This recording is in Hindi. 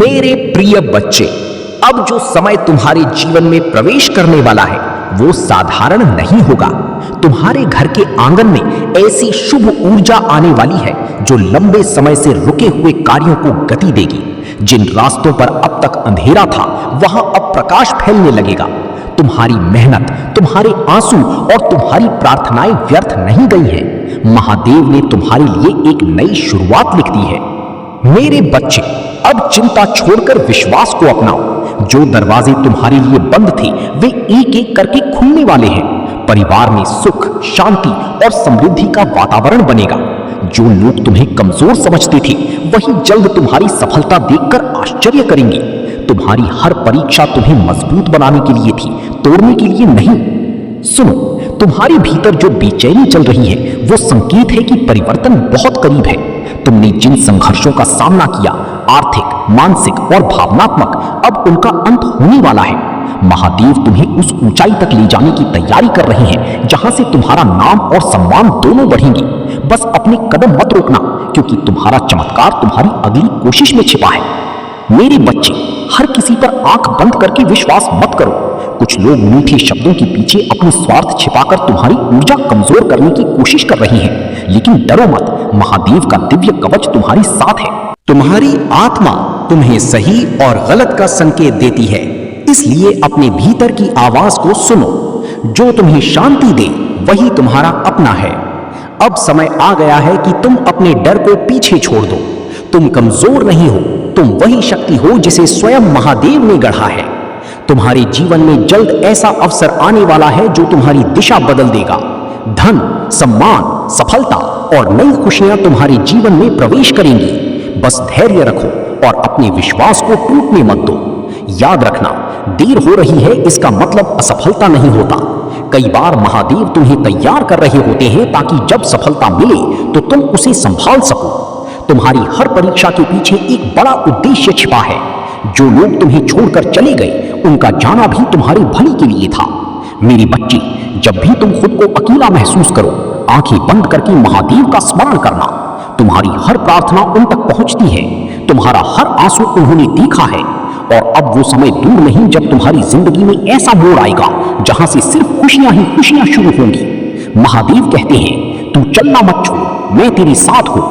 मेरे प्रिय बच्चे, अब जो समय तुम्हारे जीवन में प्रवेश करने वाला है वो साधारण नहीं होगा। तुम्हारे घर के आंगन में ऐसी शुभ ऊर्जा आने वाली है जो लंबे समय से रुके हुए कार्यों को गति देगी। जिन रास्तों पर अब तक अंधेरा था वहां अब प्रकाश फैलने लगेगा। तुम्हारी मेहनत, तुम्हारे आंसू और तुम्हारी प्रार्थनाएं व्यर्थ नहीं गई हैं। महादेव ने तुम्हारे लिए एक नई शुरुआत लिख दी है। मेरे बच्चे, अब चिंता छोड़कर विश्वास को अपनाओ। जो दरवाजे तुम्हारे लिए बंद थे वे एक एक करके खुलने वाले हैं। परिवार में सुख, शांति और समृद्धि का वातावरण बनेगा। जो लोग तुम्हें कमजोर समझते थे वही जल्द तुम्हारी सफलता देखकर आश्चर्य करेंगे। तुम्हारी हर परीक्षा तुम्हें मजबूत बनाने के लिए थी, तोड़ने के लिए नहीं। सुनो, तुम्हारे भीतर जो बेचैनी चल रही है वो संकेत है कि परिवर्तन बहुत करीब है। तुमने जिन संघर्षों का सामना किया, आर्थिक, मानसिक और भावनात्मक, अब उनका अंत होने वाला है। महादेव तुम्हें उस ऊंचाई तक ले जाने की तैयारी कर रहे हैं जहां से तुम्हारा नाम और सम्मान दोनों बढ़ेंगे। बस अपने कदम मत रोकना, क्योंकि तुम्हारा चमत्कार तुम्हारी अगली कोशिश में छिपा है। मेरे बच्चे, हर किसी पर आंख बंद करके विश्वास मत करो। कुछ लोग मीठे शब्दों के पीछे अपनी स्वार्थ छिपाकर तुम्हारी ऊर्जा कमजोर करने की कोशिश कर रहे हैं, लेकिन डरो मत, महादेव का दिव्य कवच तुम्हारे साथ है। तुम्हारी आत्मा तुम्हें सही और गलत का संकेत देती है, इसलिए अपने भीतर की आवाज को सुनो। जो तुम्हें शांति दे वही तुम्हारा अपना है। अब समय आ गया है कि तुम अपने डर को पीछे छोड़ दो। तुम कमजोर नहीं हो, तुम वही शक्ति हो जिसे स्वयं महादेव ने गढ़ा है। तुम्हारे जीवन में जल्द ऐसा अवसर आने वाला है जो तुम्हारी दिशा बदल देगा। धन, सम्मान, सफलता और नई खुशियां तुम्हारे जीवन में प्रवेश करेंगी। बस धैर्य रखो और अपने विश्वास को टूटने मत दो। याद रखना, देर हो रही है इसका मतलब असफलता नहीं होता। कई बार महादेव तुम्हें तैयार कर रहे होते हैं ताकि जब सफलता मिले तो तुम उसे संभाल सको। तुम्हारी हर परीक्षा के पीछे एक बड़ा उद्देश्य छिपा है। जो लोग तुम्हें छोड़कर चले गए उनका जाना भी तुम्हारे भले के लिए था। मेरे बच्चे, जब भी तुम खुद को अकेला महसूस करो, आंखें बंद करके महादेव का स्मरण करना। तुम्हारी हर प्रार्थना उन तक पहुंचती है। तुम्हारा हर आंसू उन्होंने देखा है। और अब वो समय दूर नहीं जब तुम्हारी जिंदगी में ऐसा मोड़ आएगा जहां से सिर्फ खुशियां ही खुशियां शुरू होंगी। महादेव कहते हैं, तू चलना मत छोड़, मैं तेरे साथ हूं।